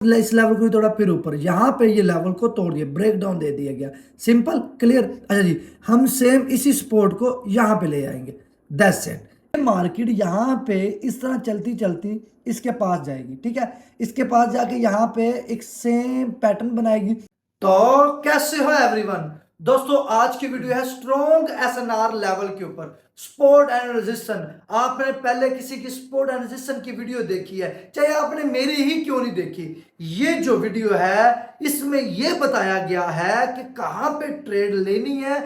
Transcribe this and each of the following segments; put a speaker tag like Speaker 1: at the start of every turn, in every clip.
Speaker 1: इस लेवल को भी तोड़ा, फिर ऊपर यहाँ पे ये लेवल को तोड़ दिया, ब्रेक डाउन दे दिया गया। Simple clear. अच्छा जी, हम सेम इसी सपोर्ट को यहाँ पे ले आएंगे। That's it. मार्केट यहाँ पे इस तरह चलती चलती इसके पास जाएगी, ठीक है। इसके पास जाके यहाँ पे एक सेम पैटर्न बनाएगी। तो कैसे हो एवरीवन दोस्तों, आज की वीडियो है स्ट्रॉन्ग एसएनआर लेवल के ऊपर, सपोर्ट एंड रेजिस्टेंस। आपने पहले किसी की सपोर्ट एंड रेजिस्टेंस की वीडियो देखी है, चाहे आपने मेरी ही क्यों नहीं देखी, ये जो वीडियो है इसमें यह बताया गया है कि कहां पे ट्रेड लेनी है,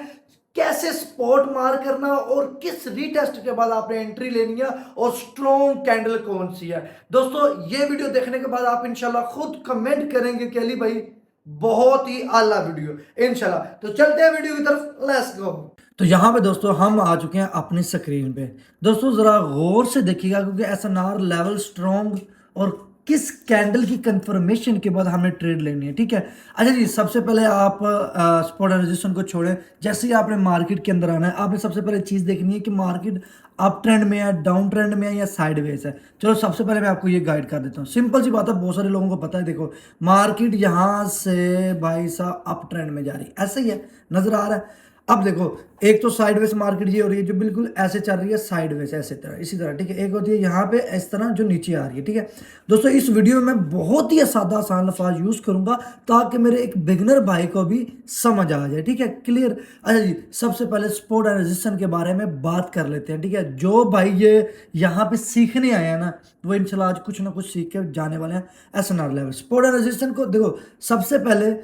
Speaker 1: कैसे स्पॉट मार करना और किस रीटेस्ट के बाद आपने एंट्री लेनी है और स्ट्रॉन्ग कैंडल कौन सी है। दोस्तों ये वीडियो देखने के बाद आप इंशाल्लाह खुद कमेंट करेंगे कि अली भाई बहुत ही आला वीडियो इंशाल्लाह। तो चलते हैं वीडियो की तरफ, लेट्स गो। तो यहाँ पे दोस्तों हम आ चुके हैं अपनी स्क्रीन पे। दोस्तों जरा गौर से देखिएगा क्योंकि एसएनआर लेवल स्ट्रॉन्ग और किस कैंडल की कंफर्मेशन के बाद हमें ट्रेड लेनी है, ठीक है। अच्छा जी, सबसे पहले आप सपोर्ट एंड रेजिस्टेंस को छोड़ें। जैसे ही आपने मार्केट के अंदर आना है, आपने सबसे पहले चीज़ देखनी है कि मार्केट अप ट्रेंड में है, डाउन ट्रेंड में है या साइडवेज है। चलो सबसे पहले मैं आपको ये गाइड कर देता हूँ। सिंपल सी बात है, बहुत सारे लोगों को पता है। देखो मार्केट यहाँ से भाई साहब अप ट्रेंड में जा रही है, ऐसा ही है, नजर आ रहा है। अब देखो, एक तो साइडवेज मार्केट ये हो रही है जो बिल्कुल ऐसे चल रही है, साइडवेज ऐसे तरह, इसी तरह, ठीक है। एक होती है यहाँ पे इस तरह जो नीचे आ रही है, ठीक है। दोस्तों इस वीडियो में मैं बहुत ही सादा आसान लफ्ज यूज करूंगा ताकि मेरे एक बिगनर भाई को भी समझ आ जाए, ठीक है, क्लियर। अच्छा जी, सबसे पहले सपोर्ट एंड रेजिस्टेंस के बारे में बात कर लेते हैं, ठीक है। जो भाई ये यहाँ पे सीखने आए हैं ना, वो इंशाल्लाह आज कुछ ना कुछ सीख के जाने वाले हैं SNR level. Support and resistance को देखो, सबसे पहले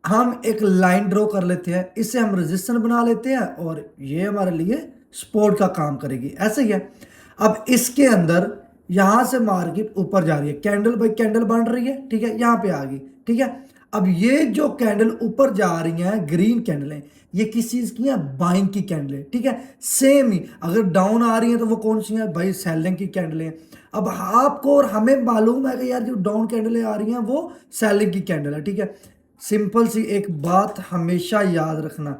Speaker 1: हम एक लाइन ड्रॉ कर लेते हैं, इससे हम रेजिस्टेंस बना लेते हैं और ये हमारे लिए सपोर्ट का काम करेगी, ऐसे ही है। अब इसके अंदर यहां से मार्केट ऊपर जा रही है, कैंडल बाई कैंडल बन रही है, ठीक है, यहां पे आ गई, ठीक है। अब ये जो कैंडल ऊपर जा रही हैं, ग्रीन कैंडल है, ये किस चीज की है, बाइंग की कैंडल है, ठीक है। सेम ही अगर डाउन आ रही है तो वो कौन सी है भाई, सेलिंग की कैंडल है। अब आपको और हमें मालूम है कि यार जो डाउन कैंडलें आ रही हैं वो सेलिंग की कैंडल है, ठीक है। सिंपल सी एक बात हमेशा याद रखना,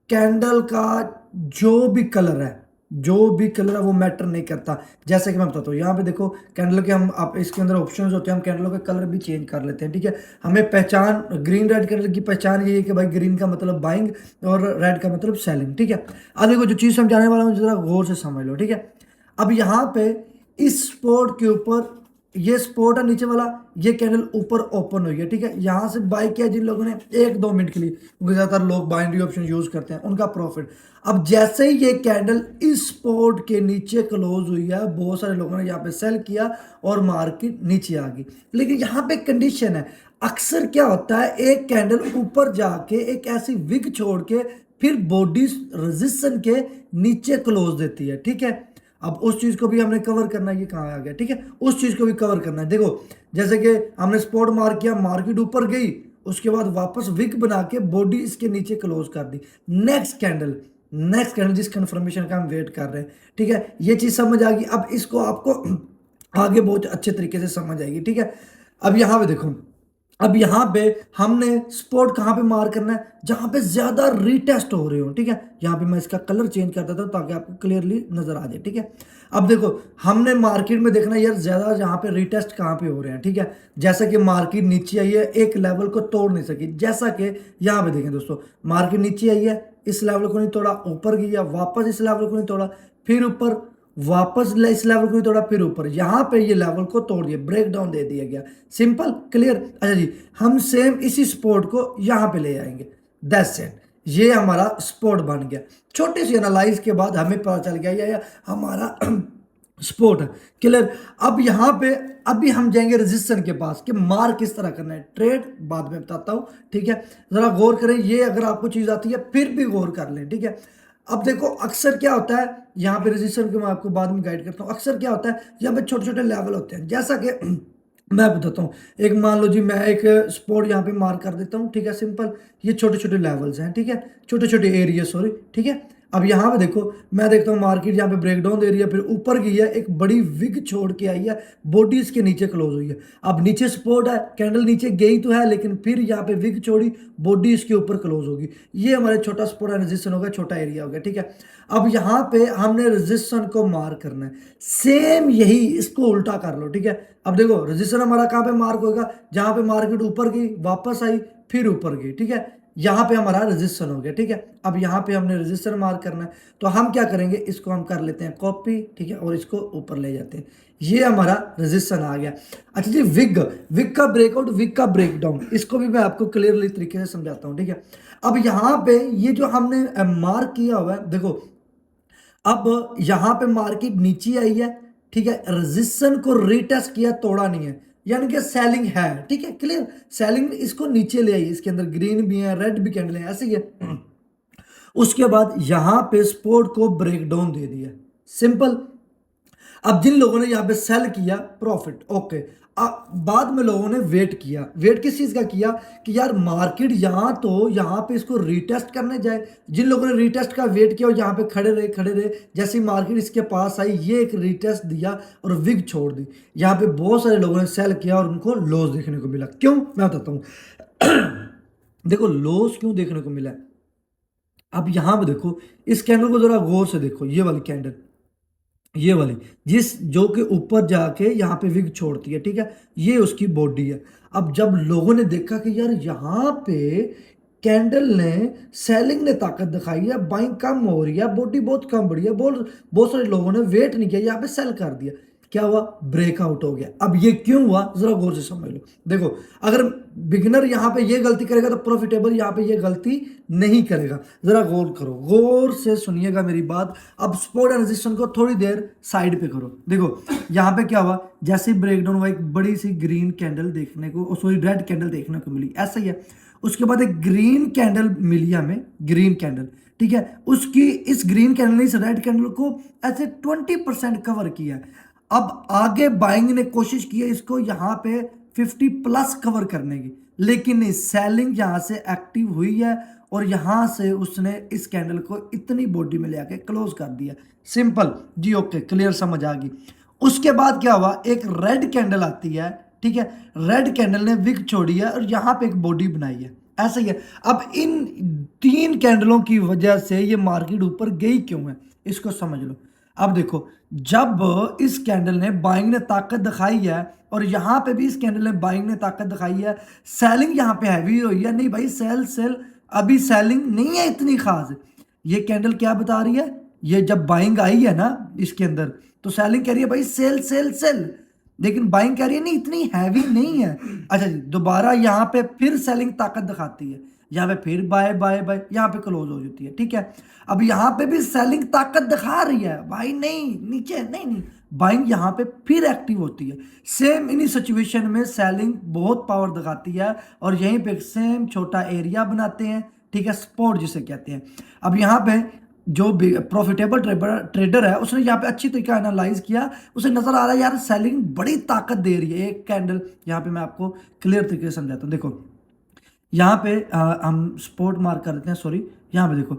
Speaker 1: कैंडल का जो भी कलर है, जो भी कलर है वो मैटर नहीं करता। जैसे कि मैं बताता हूँ, यहाँ पे देखो कैंडल के हम आप इसके अंदर ऑप्शंस होते हैं, हम कैंडलों के कलर भी चेंज कर लेते हैं, ठीक है। हमें पहचान, ग्रीन रेड कैंडल की पहचान ये है कि भाई ग्रीन का मतलब बाइंग और रेड का मतलब सेलिंग, ठीक है। अब देखो जो चीज़ समझाने वाला हूँ जरा गौर से समझ लो, ठीक है। अब यहाँ पे इस स्पॉट के ऊपर ये सपोर्ट है नीचे वाला, ये कैंडल ऊपर ओपन हुई है, ठीक है। यहां से बाय किया जिन लोगों ने 1-2 मिनट के लिए, क्योंकि ज्यादातर लोग बाइनरी ऑप्शन यूज करते हैं, उनका प्रॉफिट। अब जैसे ही ये कैंडल इस सपोर्ट के नीचे क्लोज हुई है, बहुत सारे लोगों ने यहाँ पे सेल किया और मार्केट नीचे आ गई। लेकिन यहाँ पे कंडीशन है, अक्सर क्या होता है, एक कैंडल ऊपर जाके एक ऐसी विग छोड़ के फिर बॉडी रेजिस्टेंस के नीचे क्लोज देती है, ठीक है। अब उस चीज को भी हमने कवर करना है, ये कहाँ आ गया, ठीक है, उस चीज को भी कवर करना है। देखो जैसे कि हमने स्पॉट मार किया, मार्केट ऊपर गई, उसके बाद वापस विक बना के बॉडी इसके नीचे क्लोज कर दी। नेक्स्ट कैंडल जिस कंफर्मेशन का हम वेट कर रहे हैं, ठीक है, ये चीज समझ आ गई। अब इसको आपको आगे बहुत अच्छे तरीके से समझ आएगी, ठीक है। अब यहां पे देखो, अब यहाँ पे हमने स्पॉट कहाँ पे मार करना है, जहां पे ज्यादा रीटेस्ट हो रहे हो, ठीक है। यहाँ पे मैं इसका कलर चेंज कर देता हूँ ताकि आपको क्लियरली नजर आ जाए, ठीक है। अब देखो हमने मार्केट में देखना यार ज्यादा जहां पे रीटेस्ट कहाँ पे हो रहे हैं, ठीक है। जैसा कि मार्केट नीचे आई है, एक लेवल को तोड़ नहीं सकी, जैसा कि यहाँ पे देखें दोस्तों, मार्केट नीचे आई है, इस लेवल को नहीं तोड़ा, ऊपर गया, वापस इस लेवल को नहीं तोड़ा, फिर ऊपर, वापस इस लेवल को ही तोड़ा, फिर ऊपर, यहां पे ये लेवल को तोड़ दिया, ब्रेक डाउन दे दिया गया। Simple clear. अच्छा जी, हम सेम इसी स्पोर्ट को यहां पे ले आएंगे। दैट्स इट, ये हमारा स्पोर्ट बन गया। छोटी सी एनालाइज के बाद हमें पता चल गया ये हमारा स्पोर्ट है, क्लियर। अब यहां पे अभी हम जाएंगे रेजिस्टेंस के पास कि मार किस तरह करना है, ट्रेड बाद में बताता हूं, ठीक है। जरा गौर करें, ये अगर आपको चीज आती है फिर भी गौर कर लें, ठीक है। अब देखो अक्सर क्या होता है, यहाँ पे रेजिस्टेंस को मैं आपको बाद में गाइड करता हूँ। अक्सर क्या होता है, यहाँ पे छोटे छोटे लेवल होते हैं, जैसा कि मैं बताता हूँ। एक मान लो जी, मैं एक स्पॉट यहाँ पे मार्क कर देता हूँ, ठीक है, सिंपल। ये छोटे छोटे लेवल्स हैं, ठीक है, छोटे छोटे एरिया, सॉरी, ठीक है। अब यहाँ पे देखो, मैं देखता हूँ मार्केट यहाँ पे ब्रेकडाउन दे रही है, फिर ऊपर गई है, एक बड़ी विग छोड़ के आई है, बॉडी इसके नीचे क्लोज हुई है। अब नीचे सपोर्ट है, कैंडल नीचे गई तो है, लेकिन फिर यहाँ पे विग छोड़ी, बॉडी इसके ऊपर क्लोज होगी। ये हमारे छोटा सपोर्ट एंड रेजिस्टेंस होगा, छोटा एरिया हो गया, ठीक है। अब यहाँ पे हमने रेजिस्टेंस को मार करना है, सेम यही इसको उल्टा कर लो, ठीक है। अब देखो रेजिस्टेंस हमारा कहाँ पे मार्क होगा, जहां पे मार्केट ऊपर गई, वापस आई, फिर ऊपर गई, ठीक है। यहाँ पे हमारा रेजिस्टेंस हो गया, ठीक है। अब यहाँ पे हमने रेजिस्टेंस मार्क करना है, तो हम क्या करेंगे, इसको हम कर लेते हैं कॉपी, ठीक है, और इसको ऊपर ले जाते हैं। ये हमारा रेजिस्टेंस आ गया। अच्छा जी, विग विग का ब्रेकआउट, विग का ब्रेकडाउन, इसको भी मैं आपको क्लियरली तरीके से समझाता हूँ, ठीक है। अब यहाँ पे ये जो हमने मार्क किया हुआ है, देखो अब यहां पे मार्केट नीचे आई है, ठीक है, रेजिस्टेंस को रीटेस्ट किया, तोड़ा नहीं है, यानी कि सेलिंग है, ठीक है, क्लियर। सेलिंग इसको नीचे ले आई, इसके अंदर ग्रीन भी है, रेड भी कैंडल है, ऐसे ही है। उसके बाद यहां पे सपोर्ट को ब्रेकडाउन दे दिया, सिंपल। अब जिन लोगों ने यहाँ पे सेल किया, प्रॉफिट, ओके। अब बाद में लोगों ने वेट किया, वेट किस चीज का किया कि यार मार्केट यहाँ पे इसको रीटेस्ट करने जाए। जिन लोगों ने रीटेस्ट का वेट किया और यहाँ पे खड़े रहे, जैसे ही मार्केट इसके पास आई, ये एक रीटेस्ट दिया और विग छोड़ दी। यहाँ पे बहुत सारे लोगों ने सेल किया और उनको लॉस देखने को मिला। क्यों, मैं बताता हूँ। देखो लॉस क्यों देखने को मिला। अब यहां पे देखो, इस कैंडल को जरा गौर से देखो, ये वाली कैंडल, ये वाली जिस जो कि ऊपर जाके यहाँ पे विग छोड़ती है, ठीक है, ये उसकी बॉडी है। अब जब लोगों ने देखा कि यार यहाँ पे कैंडल ने, सेलिंग ने ताकत दिखाई है, बाइंग कम हो रही है, बॉडी बहुत कम बढ़ी है, बहुत सारे लोगों ने वेट नहीं किया, यहाँ पे सेल कर दिया, क्या हुआ, ब्रेकआउट हो गया। अब ये क्यों हुआ, जरा गौर से समझ लो। देखो अगर बिगिनर यहाँ पे ये गलती करेगा तो प्रॉफिटेबल यहाँ पे ये गलती नहीं करेगा। जरा गौर करो, गौर से सुनिएगा मेरी बात। अब सपोर्ट एंड रेजिस्टेंस को थोड़ी देर साइड पे करो। देखो यहाँ पे क्या हुआ, जैसे ब्रेकडाउन हुआ, एक बड़ी सी ग्रीन कैंडल देखने को, सॉरी रेड कैंडल देखने को मिली, ऐसा ही है। उसके बाद एक ग्रीन कैंडल मिली हमें, ग्रीन कैंडल, ठीक है। उसकी इस ग्रीन कैंडल ने इस रेड कैंडल को ऐसे 20% कवर किया। अब आगे बाइंग ने कोशिश की है इसको यहाँ पे 50 प्लस कवर करने की, लेकिन नहीं, सेलिंग यहाँ से एक्टिव हुई है और यहाँ से उसने इस कैंडल को इतनी बॉडी में ले आके क्लोज कर दिया, सिंपल जी, ओके, क्लियर, समझ आ गई। उसके बाद क्या हुआ, एक रेड कैंडल आती है, ठीक है, रेड कैंडल ने विग छोड़ी है और यहाँ पे एक बॉडी बनाई है, ऐसा ही है। अब इन 3 कैंडलों की वजह से ये मार्केट ऊपर गई क्यों है, इसको समझ लो। अब देखो, जब इस कैंडल ने, बाइंग ने ताकत दिखाई है और यहां पे भी इस कैंडल ने बाइंग ने ताकत दिखाई है, सेलिंग यहां पे हैवी हुई है, नहीं भाई सेल अभी सेलिंग नहीं है इतनी खास। ये कैंडल क्या बता रही है, ये जब बाइंग आई है ना इसके अंदर, तो सेलिंग कह रही है भाई सेल, लेकिन बाइंग कह रही है नहीं इतनी हैवी नहीं है। अच्छा जी, दोबारा यहाँ पे फिर सेलिंग ताकत दिखाती है, यहाँ पे फिर बाय बाय बाय, यहाँ पे क्लोज हो जाती है, ठीक है। अब यहाँ पे भी सेलिंग ताकत दिखा रही है भाई, नहीं नीचे नहीं, बाइंग यहाँ पे फिर एक्टिव होती है। सेम इन्हीं सिचुएशन में सेलिंग बहुत पावर दिखाती है और यहीं पे सेम छोटा एरिया बनाते हैं, ठीक है, स्पॉट जिसे कहते हैं। अब यहाँ पे जो प्रॉफिटेबल ट्रेडर है, उसने यहाँ पे अच्छी तरीके एनालाइज किया, उसे नजर आ रहा है यार सेलिंग बड़ी ताकत दे रही है। एक कैंडल यहाँ पे मैं आपको क्लियर तरीके से समझाता हूँ। देखो यहाँ पे हम स्पोर्ट मार्क कर देते हैं, सॉरी, यहाँ पे देखो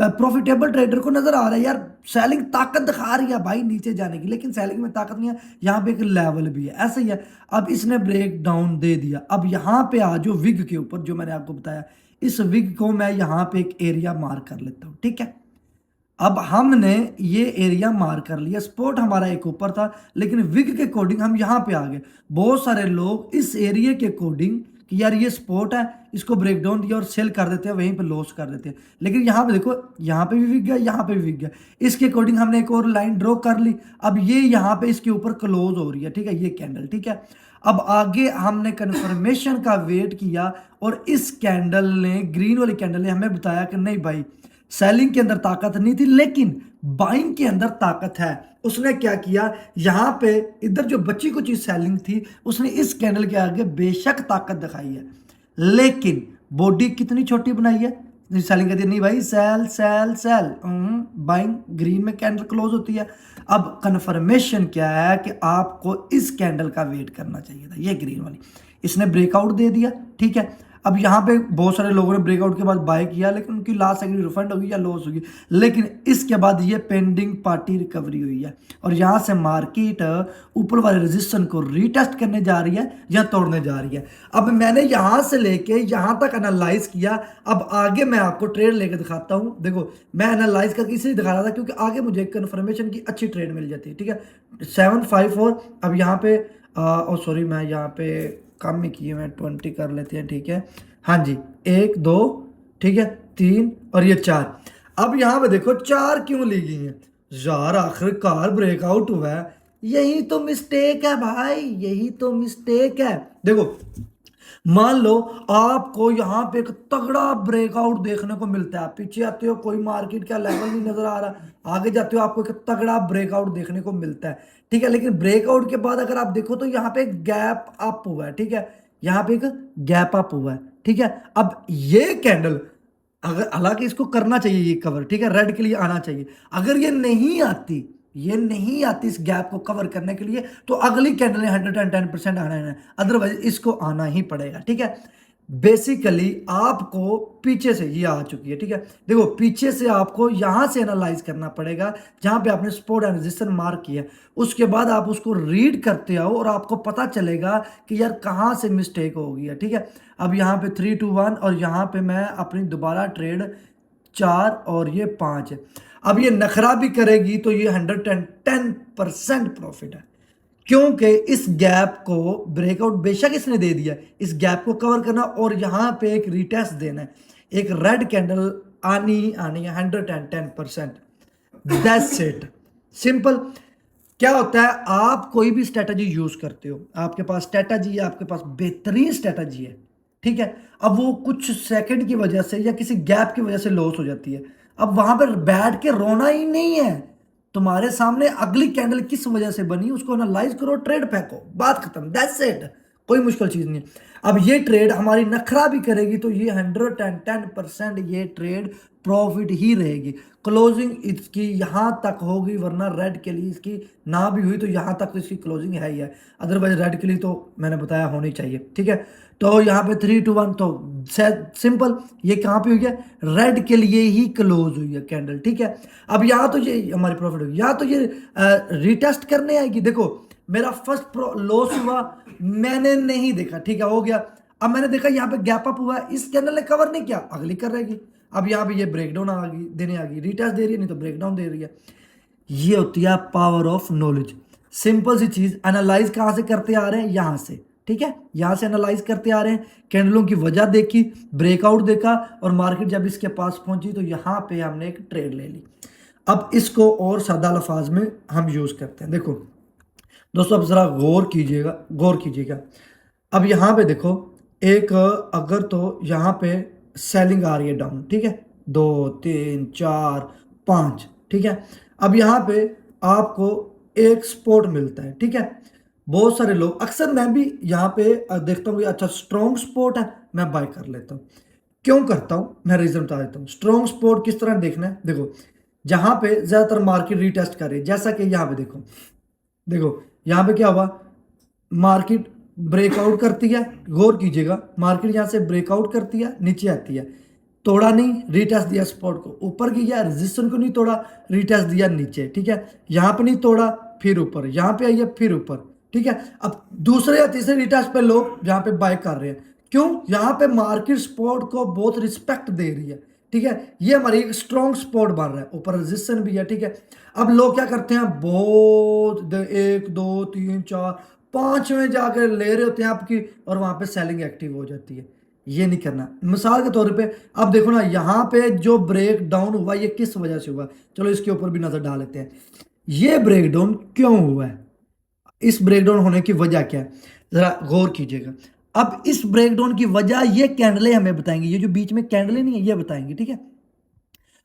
Speaker 1: प्रॉफिटेबल ट्रेडर को नजर आ रहा है यार सेलिंग ताकत दिखा रही है भाई नीचे जाने की, लेकिन सेलिंग में ताकत नहीं है, यहाँ पे एक लेवल भी है, ऐसा ही है। अब इसने ब्रेक डाउन दे दिया। अब यहाँ पे आ जो विग के ऊपर, जो मैंने आपको बताया, इस विग को मैं यहाँ पे एक एरिया मार्क कर लेता हूँ, ठीक है। अब हमने ये एरिया मार कर लिया, स्पॉट हमारा एक ऊपर था, लेकिन विग के अकॉर्डिंग हम यहाँ पे आ गए। बहुत सारे लोग इस एरिया के अकॉर्डिंग कि यार ये स्पॉट है, इसको ब्रेक डाउन दिया और सेल कर देते हैं, वहीं पे लॉस कर देते हैं। लेकिन यहाँ पे देखो, यहाँ पे भी विग गया, यहाँ पे भी विग गया, इसके अकॉर्डिंग हमने एक और लाइन ड्रॉ कर ली। अब ये यहाँ पे इसके ऊपर क्लोज हो रही है, ठीक है, ये कैंडल, ठीक है। अब आगे हमने कंफर्मेशन का वेट किया और इस कैंडल ने, ग्रीन वाली कैंडल ने हमें बताया कि नहीं भाई सेलिंग के अंदर ताकत नहीं थी, लेकिन बाइंग के अंदर ताकत है। उसने क्या किया, यहां पे इधर जो बची कुछ सेलिंग थी, उसने इस कैंडल के आगे बेशक ताकत दिखाई है, लेकिन बॉडी कितनी छोटी बनाई है। सेलिंग कहती है नहीं भाई सेल, बाइंग, ग्रीन में कैंडल क्लोज होती है। अब कन्फर्मेशन क्या है कि आपको इस कैंडल का वेट करना चाहिए था, ये ग्रीन वाली, इसने ब्रेकआउट दे दिया, ठीक है। अब यहाँ पे बहुत सारे लोगों ने ब्रेकआउट के बाद बाय किया, लेकिन उनकी लास्ट सेकंड रिफंड होगी या लॉस होगी, लेकिन इसके बाद ये पेंडिंग पार्टी रिकवरी हुई है और यहाँ से मार्केट ऊपर वाले रेजिस्टेंस को रीटेस्ट करने जा रही है या तोड़ने जा रही है। अब मैंने यहाँ से लेके यहाँ तक एनालाइज किया, अब आगे मैं आपको ट्रेड लेके दिखाता हूँ। देखो मैं एनालाइज करके इसलिए दिखा रहा था क्योंकि आगे मुझे कंफर्मेशन की अच्छी ट्रेड मिल जाती है, ठीक है। 754 अब यहाँ पे सॉरी मैं यहाँ पे कम ही किए, मैं 20 कर लेते हैं, ठीक है। हाँ जी, 1 2 ठीक है, 3 और ये 4। अब यहाँ पे देखो 4 क्यों ली गई है यार, आखिरकार ब्रेकआउट हुआ है। यही तो मिस्टेक है भाई, यही तो मिस्टेक है। देखो मान लो आपको यहाँ पे एक तगड़ा ब्रेकआउट देखने को मिलता है, पीछे आते हो कोई मार्केट का लेवल नहीं नजर आ रहा, आगे जाते हो आपको एक तगड़ा ब्रेकआउट देखने को मिलता है, ठीक है। लेकिन ब्रेकआउट के बाद अगर आप देखो तो यहाँ पे गैप अप हुआ है, ठीक है, यहाँ पे एक गैप अप हुआ है, ठीक है। अब ये कैंडल अगर, हालांकि इसको करना चाहिए ये कवर, ठीक है, रेड के लिए आना चाहिए। अगर ये नहीं आती, ये नहीं आती इस गैप को कवर करने के लिए, तो अगली कैंडल ने 110% आना है, अदरवाइज इसको आना ही पड़ेगा, ठीक है। बेसिकली आपको पीछे से ये आ चुकी है, ठीक है। देखो पीछे से आपको यहां से एनालाइज करना पड़ेगा जहां पे आपने सपोर्ट एंड रेजिस्टेंस मार्क किया, उसके बाद आप उसको रीड करते आओ और आपको पता चलेगा कि यार कहां से मिस्टेक हो गई है, ठीक है। अब यहाँ पे 3 2 1 और यहाँ पे मैं अपनी दोबारा ट्रेड 4 और ये 5 है। अब ये नखरा भी करेगी तो ये 110% प्रॉफिट है, क्योंकि इस गैप को ब्रेकआउट बेशक इसने दे दिया, इस गैप को कवर करना और यहां पे एक रिटेस्ट देना है, एक रेड कैंडल आनी ही आनी है 110%। That's it, simple. क्या होता है, आप कोई भी स्ट्रेटजी यूज करते हो, आपके पास स्ट्रेटजी है, आपके पास बेहतरीन स्ट्रेटजी है, ठीक है। अब वो कुछ सेकंड की वजह से या किसी गैप की वजह से लॉस हो जाती है, अब वहां पर बैठ के रोना ही नहीं है, तुम्हारे सामने अगली कैंडल किस वजह से बनी उसको एनालाइज करो, ट्रेड फेंको, बात खत्म, दैट्स इट, कोई मुश्किल चीज नहीं है। अब ये ट्रेड हमारी नखरा भी करेगी तो ये 110% ये ट्रेड प्रॉफिट ही रहेगी। क्लोजिंग इसकी यहां तक होगी, वरना रेड के लिए इसकी ना भी हुई तो यहां तक तो इसकी क्लोजिंग है ही है, अदरवाइज रेड के लिए तो मैंने बताया होनी चाहिए, ठीक है। तो यहाँ पे 3 2 1 तो सिंपल, ये कहाँ पे हुई है, रेड के लिए ही क्लोज हुई है कैंडल, ठीक है। अब यहाँ तो ये हमारी प्रॉफिट होगी, यहाँ तो ये रिटेस्ट करने आएगी। देखो मेरा फर्स्ट लॉस हुआ, मैंने नहीं देखा, ठीक है, हो गया। अब मैंने देखा यहाँ पे गैप अप हुआ है, इस कैंडल ने कवर नहीं किया, अगली कर रहेगी। अब यहाँ पे ये ब्रेकडाउन आ गई, देने आ गई, रिटेस्ट दे रही है, नहीं तो ब्रेकडाउन दे रही है। ये होती है पावर ऑफ नॉलेज। सिंपल सी चीज, एनालाइज कहाँ से करते आ रहे हैं, यहाँ से, ठीक है, यहां से एनालाइज करते आ रहे हैं, कैंडलों की वजह देखी, ब्रेकआउट देखा और मार्केट जब इसके पास पहुंची तो यहां पे हमने एक ट्रेड ले ली। अब इसको और सादा लफाज में हम यूज करते हैं। देखो दोस्तों, अब जरा गौर कीजिएगा, गौर कीजिएगा। अब यहां पे देखो एक, अगर तो यहां पे सेलिंग आ रही है डाउन, ठीक है, 2 3 4 5, ठीक है। अब यहां पे आपको एक सपोर्ट मिलता है, ठीक है। बहुत सारे लोग, अक्सर मैं भी यहाँ पे देखता हूँ अच्छा स्ट्रॉन्ग सपोर्ट है, मैं बाय कर लेता हूँ। क्यों करता हूँ, मैं रीजन बता देता हूँ। स्ट्रॉन्ग सपोर्ट किस तरह देखना है, देखो जहां पे ज्यादातर मार्केट रीटेस्ट कर रही है, जैसा कि यहाँ पे देखो, देखो यहाँ पे क्या हुआ, मार्केट ब्रेकआउट करती है, गौर कीजिएगा, मार्केट यहाँ से ब्रेकआउट करती है, नीचे आती है, तोड़ा नहीं, रीटेस्ट दिया स्पॉट को, ऊपर किया, रेजिस्टेंस को नहीं तोड़ा, रीटेस्ट दिया नीचे, ठीक है, यहाँ पे नहीं तोड़ा, फिर ऊपर, यहाँ पे आई है, फिर ऊपर, ठीक है। अब दूसरे या तीसरे रिटेस्ट पे लोग यहाँ पे बाय कर रहे हैं, क्यों, यहाँ पे मार्केट स्पॉट को बहुत रिस्पेक्ट दे रही है, ठीक है, ये हमारी एक स्ट्रॉन्ग स्पॉट बन रहा है, ऊपर रेजिस्टेंस भी है, ठीक है। अब लोग क्या करते हैं, बहुत 1 2 3 4 5 में जाकर ले रहे होते हैं आपकी, और वहां पे सेलिंग एक्टिव हो जाती है। ये नहीं करना। मिसाल के तौर पे अब देखो ना, यहाँ पे जो ब्रेक डाउन हुआ ये किस वजह से हुआ, चलो इसके ऊपर भी नजर डाल लेते हैं। ये ब्रेक डाउन क्यों हुआ है, इस ब्रेकडाउन होने की वजह क्या है, जरा गौर कीजिएगा। अब इस ब्रेकडाउन की वजह ये कैंडलें हमें बताएंगी, ये जो बीच में कैंडलें नहीं है ये बताएंगी, ठीक है।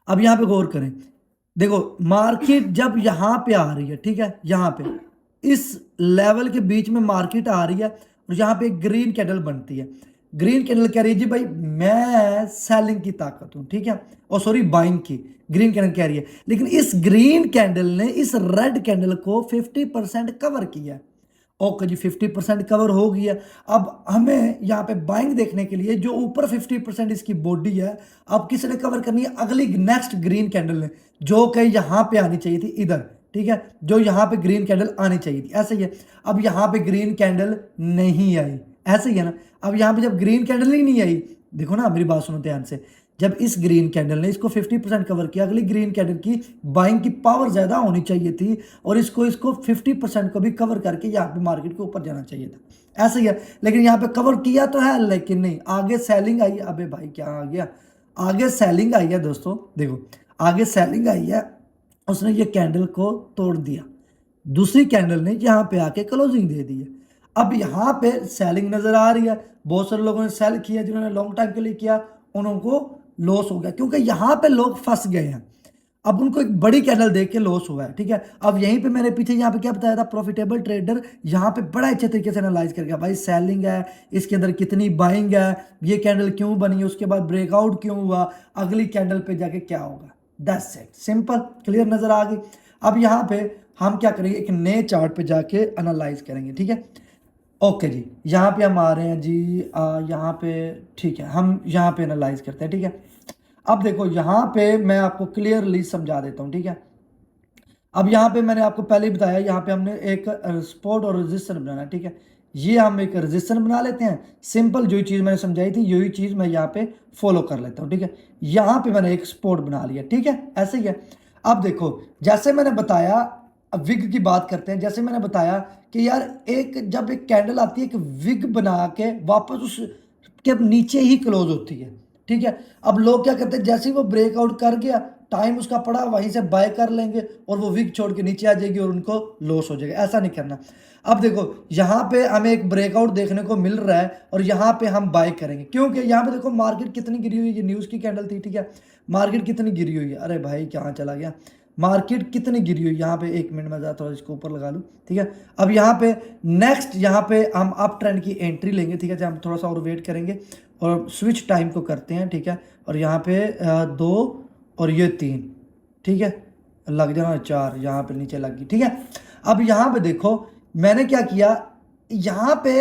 Speaker 1: अब यहां पे गौर करें, देखो मार्केट जब यहां पे आ रही है, ठीक है, यहां पे इस लेवल के बीच में मार्केट आ रही है और यहां पे ग्रीन कैंडल बनती है, ग्रीन कैंडल कह रही है जी भाई मैं सेलिंग की ताकत हूं, ठीक है, और सॉरी बाइंग की, ग्रीन कैंडल कह रही है। लेकिन इस ग्रीन कैंडल ने इस रेड कैंडल को 50% कवर किया ओके जी, 50% कवर हो गया। अब हमें यहाँ पे बाइंग देखने के लिए जो ऊपर 50% इसकी बॉडी है, अब किसने कवर करनी है? अगली नेक्स्ट ग्रीन कैंडल ने, जो कि यहाँ पे आनी चाहिए थी इधर, ठीक है, जो यहाँ पे ग्रीन कैंडल आनी चाहिए थी, ऐसे ही है। अब यहाँ पे ग्रीन कैंडल नहीं आई, ऐसे ही है ना। अब यहाँ पे जब ग्रीन कैंडल ही नहीं आई, देखो ना, मेरी बात सुनो ध्यान से, जब इस ग्रीन कैंडल ने इसको 50% कवर किया, अगली ग्रीन कैंडल की बाइंग की पावर ज्यादा होनी चाहिए थी और इसको 50% को भी कवर करके यहाँ पे मार्केट के ऊपर जाना चाहिए था, ऐसा ही है। लेकिन यहाँ पे कवर किया तो है, लेकिन नहीं, आगे सेलिंग आई है। अबे भाई क्या आ गया, आगे सेलिंग आई है दोस्तों, देखो आगे सेलिंग आई है, उसने ये कैंडल को तोड़ दिया, दूसरी कैंडल ने यहाँ पे आके क्लोजिंग दे दी है। अब यहाँ पे सेलिंग नजर आ रही है, बहुत सारे लोगों ने सेल किया, जिन्होंने लॉन्ग टाइम के लिए किया उनको लॉस हो गया, क्योंकि यहाँ पे लोग फंस गए हैं। अब उनको एक बड़ी कैंडल देख के लॉस हुआ है, ठीक है। अब यहीं पे मैंने पीछे यहाँ पे क्या बताया था, प्रॉफिटेबल ट्रेडर यहाँ पे बड़ा अच्छे तरीके से एनालाइज करके, भाई सेलिंग है, इसके अंदर कितनी बाइंग है, ये कैंडल क्यों बनी, उसके बाद ब्रेकआउट क्यों हुआ, अगली कैंडल पे जाके क्या होगा, दैट्स इट, सिंपल क्लियर नजर आ गई। अब यहाँ पे हम क्या करेंगे, एक नए चार्ट पे जाके एनालाइज करेंगे, ठीक है। ओके जी, यहाँ पे हम आ रहे हैं जी, यहाँ पे ठीक है, हम यहाँ पे एनालाइज करते हैं, ठीक है। अब देखो यहाँ पे मैं आपको क्लियरली समझा देता हूँ, ठीक है। अब यहाँ पे मैंने आपको पहले ही बताया, यहाँ पे हमने एक सपोर्ट और रेजिस्टेंस बनाना है, ठीक है। ये हम एक रेजिस्टेंस बना लेते हैं, सिंपल जो चीज़ मैंने समझाई थी यही चीज़ मैं यहाँ पे फॉलो कर लेता हूँ, ठीक है। यहाँ पे मैंने एक सपोर्ट बना लिया, ठीक है, ऐसे ही है। अब देखो जैसे मैंने बताया, अब विग की बात करते हैं, जैसे मैंने बताया कि यार एक जब एक कैंडल आती है, एक विग बना के वापस उस के नीचे ही क्लोज होती है, ठीक है। अब लोग क्या करते हैं, जैसे ही वो ब्रेकआउट कर गया, टाइम उसका पड़ा, वहीं से बाय कर लेंगे और वो विग छोड़ के नीचे आ जाएगी और उनको लॉस हो जाएगा, ऐसा नहीं करना। अब देखो यहाँ पे हमें एक ब्रेकआउट देखने को मिल रहा है और यहाँ पे हम बाय करेंगे, क्योंकि यहाँ पे देखो मार्केट कितनी गिरी हुई है, ये न्यूज़ की कैंडल थी, ठीक है। मार्केट कितनी गिरी हुई है, अरे भाई कहाँ चला गया, मार्केट कितनी गिरी हुई यहाँ पे, एक मिनट में ज़रा थोड़ा इसको ऊपर लगा लूँ, ठीक है। अब यहाँ पे नेक्स्ट, यहाँ पे हम अप ट्रेंड की एंट्री लेंगे, ठीक है, हम थोड़ा सा और वेट करेंगे और स्विच टाइम को करते हैं, ठीक है। और यहाँ पे 2 और ये 3, ठीक है, लग जाना 4, यहाँ पे नीचे लग गई, ठीक है। अब यहाँ पे देखो मैंने क्या किया, यहाँ पे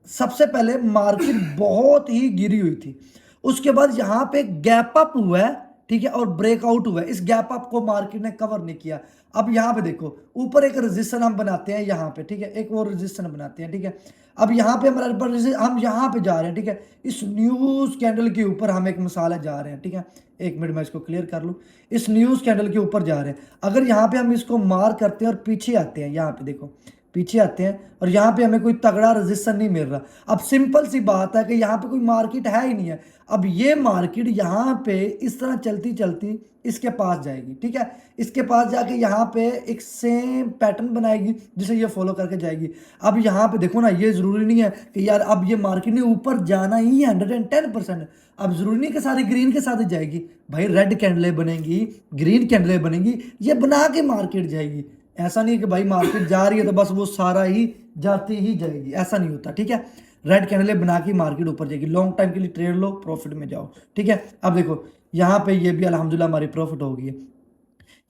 Speaker 1: सबसे पहले मार्केट बहुत ही गिरी हुई थी, उसके बाद यहाँ पे गैप अप हुआ है, ठीक है, और ब्रेकआउट हुआ है, इस गैप अप को मार्केट ने कवर नहीं किया। अब यहाँ पे देखो ऊपर एक रेजिस्टेंस हम बनाते हैं यहाँ पे, ठीक है, एक और रेजिस्टेंस बनाते हैं, ठीक है। अब यहाँ पे हमारे पास हम यहाँ पे जा रहे हैं, ठीक है, इस न्यूज़ कैंडल के ऊपर हम एक मसाला जा रहे हैं, ठीक है। एक मिनट मैं इसको क्लियर कर लूँ, इस न्यूज़ कैंडल के ऊपर जा रहे हैं। अगर यहाँ पे हम इसको मार करते हैं और पीछे आते हैं, यहाँ पे देखो पीछे आते हैं और यहाँ पे हमें कोई तगड़ा रेजिस्टेंस नहीं मिल रहा। अब सिंपल सी बात है कि यहाँ पे कोई मार्केट है ही नहीं है। अब ये मार्केट यहाँ पे इस तरह चलती चलती इसके पास जाएगी, ठीक है, इसके पास जाके यहाँ पे एक सेम पैटर्न बनाएगी जिसे ये फॉलो करके जाएगी। अब यहाँ पे देखो ना, ये ज़रूरी नहीं है कि यार अब ये मार्केट ने ऊपर जाना ही है 110%, अब ज़रूरी नहीं कि सारी ग्रीन के साथ ही जाएगी, भाई रेड कैंडलें बनेंगी, ग्रीन कैंडलें बनेंगी, ये बना के मार्केट जाएगी। ऐसा नहीं कि भाई मार्केट जा रही है तो बस वो सारा ही जाती ही जाएगी, ऐसा नहीं होता, ठीक है। रेड कैंडलें बना के मार्केट ऊपर जाएगी, लॉन्ग टाइम के लिए ट्रेड लो, प्रॉफिट में जाओ, ठीक है। अब देखो यहाँ पे ये भी अल्हम्दुलिल्लाह हमारी प्रॉफिट होगी,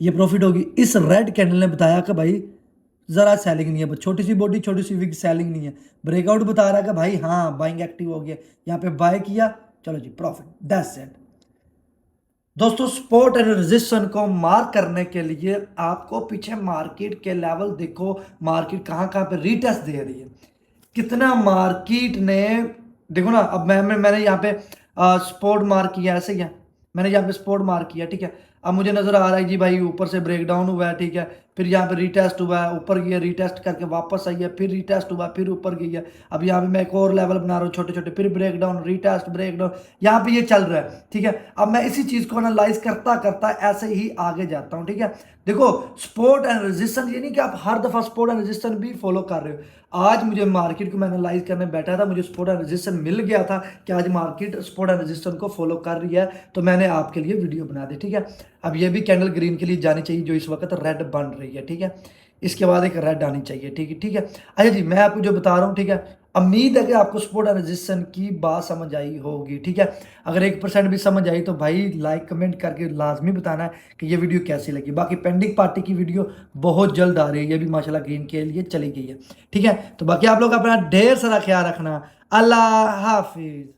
Speaker 1: ये प्रॉफिट होगी। इस रेड कैंडल ने बताया कि भाई ज़रा सेलिंग नहीं है, बस छोटी सी बॉडी छोटी सी विग, सेलिंग नहीं है। ब्रेकआउट बता रहा है कि भाई हाँ बाइंग एक्टिव हो गया, यहाँ पे बाय किया, चलो जी प्रॉफिट, दैट्स इट। दोस्तों सपोर्ट एंड रेजिस्टेंस को मार्क करने के लिए आपको पीछे मार्केट के लेवल देखो, मार्केट कहाँ कहाँ पे रीटेस्ट दे रही है, कितना मार्केट ने, देखो ना। अब मैंने यहाँ पे सपोर्ट मार्क किया, ऐसे ही है, मैंने यहाँ पे सपोर्ट मार्क किया, ठीक है। अब मुझे नजर आ रहा है जी भाई ऊपर से ब्रेक डाउन हुआ है, ठीक है, फिर यहाँ पे रीटेस्ट हुआ है, ऊपर गया, रीटेस्ट करके वापस आई है, फिर रीटेस्ट हुआ, फिर ऊपर गई है। अब यहाँ पे मैं एक और लेवल बना रहा हूँ छोटे छोटे, फिर break down, retest, break down, यहाँ पे ये चल रहा है, ठीक है। अब मैं इसी चीज को एनालाइज करता करता ऐसे ही आगे जाता हूँ, ठीक है। देखो सपोर्ट एंड रेजिस्टेंस, ये नहीं कि आप हर दफा सपोर्ट एंड रेजिस्टेंस भी फॉलो कर रहे हो। आज मुझे मार्केट को मैं एनालाइज करने बैठा था, मुझे सपोर्ट एंड रेजिस्टेंस मिल गया था कि आज मार्केट सपोर्ट एंड रेजिस्टेंस को फॉलो कर रही है, तो मैंने आपके लिए वीडियो बना दी, ठीक है। अब ये भी कैंडल ग्रीन के लिए जानी चाहिए जो इस वक्त रेड बन रही रही है, ठीक है। इसके बाद एक रेड आनी चाहिए, ठीक है। अच्छा जी, मैं आपको जो बता रहा हूँ, ठीक है, उम्मीद है कि आपको सपोर्ट एंड रेजिस्टेंस की बात समझ आई होगी, ठीक है। अगर 1% भी समझ आई तो भाई लाइक कमेंट करके लाजमी बताना है कि ये वीडियो कैसी लगी। बाकी पेंडिंग पार्टी की वीडियो बहुत जल्द आ रही है, ये भी माशाल्लाह ग्रीन के लिए चली गई है, ठीक है। तो बाकी आप लोग अपना ढेर सारा ख्याल रखना। अल्लाह हाफिज।